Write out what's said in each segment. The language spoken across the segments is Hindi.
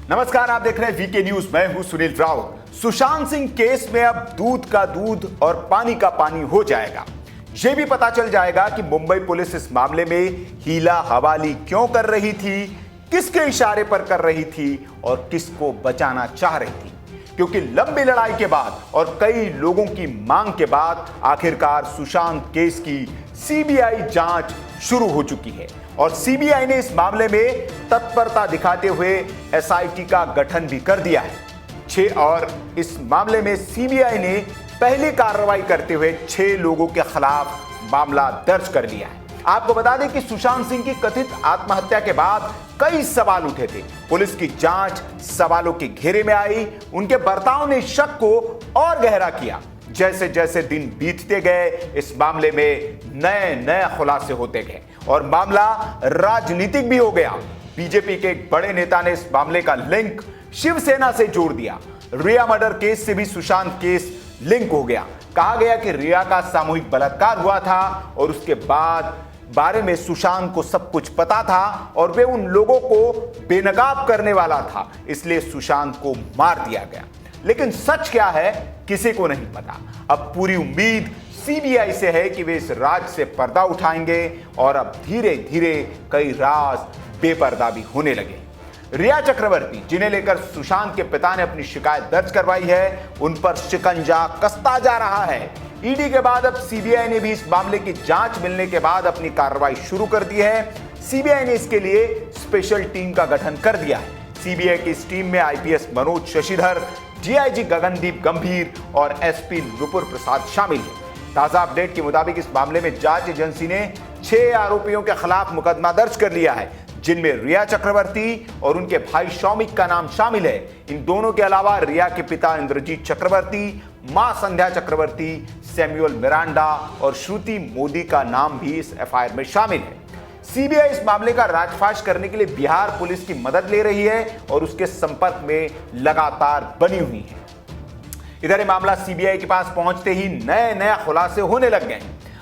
नमस्कार, आप देख रहे हैं वीके न्यूज। मैं हूं सुनील राउत। सुशांत सिंह केस में अब दूध का दूध और पानी का पानी हो जाएगा। यह भी पता चल जाएगा कि मुंबई पुलिस इस मामले में हीला हवाली क्यों कर रही थी, किसके इशारे पर कर रही थी और किसको बचाना चाह रही थी। क्योंकि लंबी लड़ाई के बाद और कई लोगों की मांग के बाद आखिरकार सुशांत केस की सीबीआई जांच शुरू हो चुकी है और सीबीआई ने इस मामले में तत्परता दिखाते हुए एसआईटी का गठन भी कर दिया है। और इस मामले में सीबीआई ने पहली कार्रवाई करते हुए 6 लोगों के खिलाफ मामला दर्ज कर लिया है। आपको बता दें कि सुशांत सिंह की कथित आत्महत्या के बाद कई सवाल उठे थे। पुलिस की जांच सवालों के घेरे में आई। उनके बर्ताव ने शक को और गहरा किया। जैसे जैसे दिन बीतते गए इस मामले में नए नए खुलासे होते गए और मामला राजनीतिक भी हो गया। बीजेपी के एक बड़े नेता ने इस मामले का लिंक शिवसेना से जोड़ दिया। रिया मर्डर केस से भी सुशांत केस लिंक हो गया। कहा गया कि रिया का सामूहिक बलात्कार हुआ था और उसके बाद बारे में सुशांत को सब कुछ पता था और वे उन लोगों को बेनकाब करने वाला था, इसलिए सुशांत को मार दिया गया। लेकिन सच क्या है किसी को नहीं पता। अब पूरी उम्मीद सीबीआई से है कि वे इस राज से पर्दा उठाएंगे और अब धीरे धीरे कई राज बेपर्दा भी होने लगे। रिया चक्रवर्ती, जिन्हें लेकर सुशांत के पिता ने अपनी शिकायत दर्ज करवाई है, उन पर शिकंजा कसता जा रहा है। ईडी के बाद अब सीबीआई ने भी इस मामले की जांच मिलने के बाद अपनी कार्रवाई शुरू कर दी है। सीबीआई ने इसके लिए स्पेशल टीम का गठन कर दिया है। सीबीआई की इस टीम में आईपीएस मनोज शशिधर, डीआईजी गगनदीप गंभीर और एसपी नुपुर प्रसाद शामिल हैं। ताजा अपडेट के मुताबिक इस मामले में जांच एजेंसी ने 6 आरोपियों के खिलाफ मुकदमा दर्ज कर लिया है, जिनमें रिया चक्रवर्ती और उनके भाई शौमिक का नाम शामिल है। इन दोनों के अलावा रिया के पिता इंद्रजीत चक्रवर्ती, मां संध्या चक्रवर्ती, सैमुअल मिरांडा और श्रुति मोदी का नाम भी इस एफआईआर में शामिल है। सीबीआई इस मामले का राजफाश करने के लिए बिहार पुलिस की मदद ले रही है और उसके संपर्क में लगातार बनी हुई है। इधर ये मामला सीबीआई के पास पहुंचते ही नए नए खुलासे होने लग गए।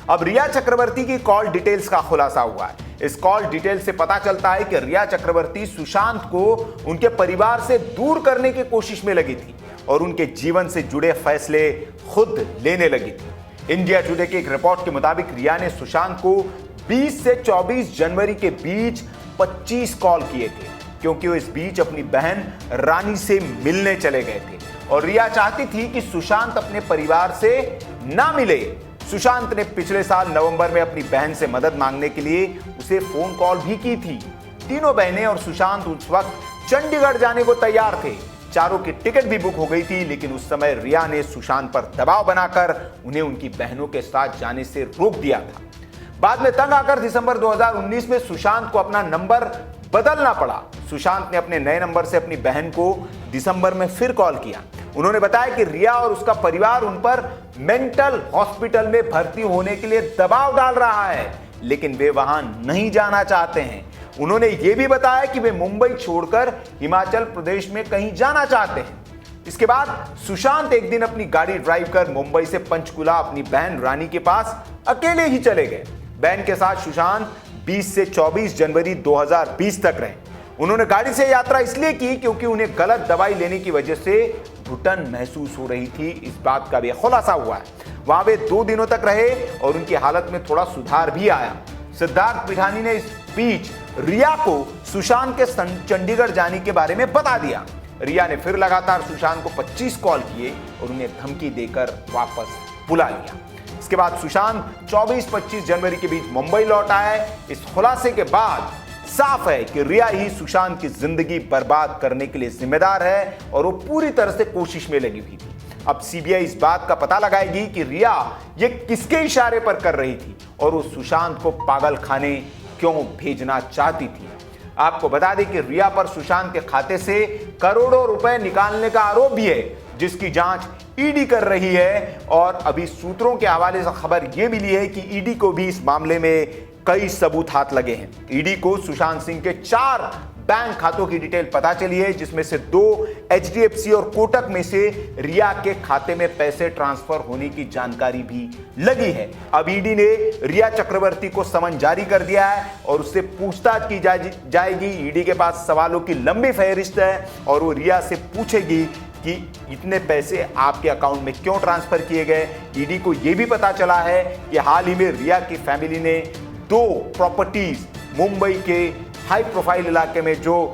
अब रिया चक्रवर्ती की कॉल डिटेल्स का खुलासा हुआ है। इस कॉल डिटेल से पता चलता है कि रिया चक्रवर्ती सुशांत को उनके परिवार से दूर करने की कोशिश में लगी थी और उनके जीवन से जुड़े फैसले खुद लेने लगी थी। इंडिया टुडे की एक रिपोर्ट के मुताबिक रिया ने सुशांत को 20 से 24 जनवरी के बीच 25 कॉल किए थे, क्योंकि वो इस बीच अपनी बहन रानी से मिलने चले गए थे और रिया चाहती थी कि सुशांत अपने परिवार से ना मिले। सुशांत ने पिछले साल नवंबर में अपनी बहन से मदद मांगने के लिए उसे फोन कॉल भी की थी। तीनों बहनें और सुशांत उस वक्त चंडीगढ़ जाने को तैयार थे। चारों की टिकट भी बुक हो गई थी, लेकिन उस समय रिया ने सुशांत पर दबाव बनाकर उन्हें उनकी बहनों के साथ जाने से रोक दिया था। बाद में तंग आकर दिसंबर 2019 में सुशांत को अपना नंबर बदलना पड़ा। सुशांत ने अपने नए नंबर से अपनी बहन को दिसंबर में फिर कॉल किया। उन्होंने बताया कि रिया और उसका परिवार उन पर मेंटल हॉस्पिटल में भर्ती होने के लिए दबाव डाल रहा है, लेकिन वे वहां नहीं जाना चाहते हैं। उन्होंने यह भी बताया कि वे मुंबई छोड़कर हिमाचल प्रदेश में कहीं जाना चाहते हैं। इसके बाद सुशांत एक दिन अपनी गाड़ी ड्राइव कर मुंबई से पंचकुला अपनी बहन रानी के पास अकेले ही चले गए। बहन के साथ सुशांत 20 से 24 जनवरी 2020 तक रहे। उन्होंने गाड़ी से यात्रा इसलिए की क्योंकि उन्हें गलत दवाई लेने की वजह से घुटन महसूस हो रही थी। इस बात का भी खुलासा हुआ है। वहां वे 2 दिनों तक रहे और उनकी हालत में थोड़ा सुधार भी आया। सिद्धार्थ पिठानी ने इस बीच रिया को सुशांत के चंडीगढ़ जाने के बारे में बता दिया। रिया ने फिर लगातार सुशांत को 25 कॉल किए और उन्हें धमकी देकर वापस बुला लिया। इसके बाद सुशांत 24-25 जनवरी के बीच मुंबई लौट आए। इस खुलासे के बाद साफ है कि रिया ही सुशांत की जिंदगी बर्बाद करने के लिए जिम्मेदार है और वो पूरी तरह से कोशिश में लगी हुई थी। अब सीबीआई इस बात का पता लगाएगी कि रिया ये किसके इशारे पर कर रही थी और वो सुशांत को पागल खाने क्यों भेजना चाहती थी। आपको बता दें कि रिया पर सुशांत के खाते से करोड़ों रुपए निकालने का आरोप भी है, जिसकी जांच ईडी कर रही है। और अभी सूत्रों के हवाले से खबर यह मिली है कि ईडी को भी इस मामले में कई सबूत हाथ लगे हैं। ईडी को सुशांत सिंह के 4 बैंक खातों की डिटेल पता चली है, जिसमें से 2 HDFC और कोटक में से रिया के खाते में पैसे ट्रांसफर होने की जानकारी भी लगी है। अब ईडी ने रिया चक्रवर्ती को समन जारी कर दिया है और उससे पूछताछ की जाएगी। ईडी के पास सवालों की लंबी फहरिस्त है और वो रिया से पूछेगी कि इतने पैसे आपके अकाउंट में क्यों ट्रांसफर किए गए। ईडी को यह भी पता चला है कि हाल ही में रिया की फैमिली ने 2 प्रॉपर्टीज मुंबई के हाई प्रोफाइल इलाके में, जो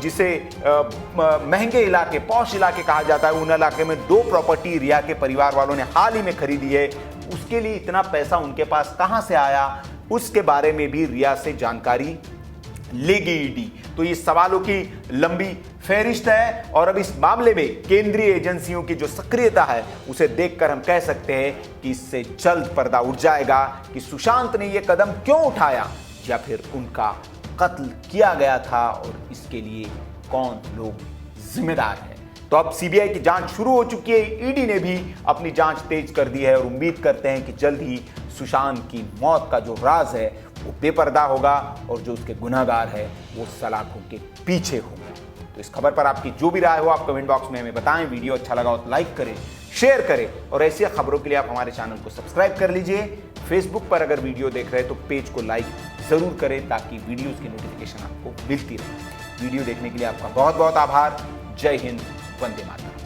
जिसे महंगे इलाके, पॉश इलाके कहा जाता है, उन इलाके में 2 प्रॉपर्टी रिया के परिवार वालों ने हाल ही में खरीदी है। उसके लिए इतना पैसा उनके पास कहां से आया, उसके बारे में भी रिया से जानकारी लेगी ईडी। तो ये सवालों की लंबी फहरिस्त है और अब इस मामले में केंद्रीय एजेंसियों की जो सक्रियता है उसे देखकर हम कह सकते हैं कि इससे जल्द पर्दा उठ जाएगा कि सुशांत ने यह कदम क्यों उठाया या फिर उनका कत्ल किया गया था और इसके लिए कौन लोग जिम्मेदार हैं। तो अब सीबीआई की जांच शुरू हो चुकी है। ईडी ने भी अपनी जांच तेज कर दी है और उम्मीद करते हैं कि जल्द ही सुशांत की मौत का जो राज है वो बेपर्दा होगा और जो उसके गुनहगार है वो सलाखों के पीछे होंगे। तो इस खबर पर आपकी जो भी राय हो आप कमेंट बॉक्स में हमें बताएं। वीडियो अच्छा लगा हो तो लाइक करें, शेयर करें और ऐसी खबरों के लिए आप हमारे चैनल को सब्सक्राइब कर लीजिए। फेसबुक पर अगर वीडियो देख रहे हैं तो पेज को लाइक जरूर करें ताकि वीडियोस की नोटिफिकेशन आपको मिलती रहे। वीडियो देखने के लिए आपका बहुत बहुत आभार। जय हिंद, वंदे मातरम।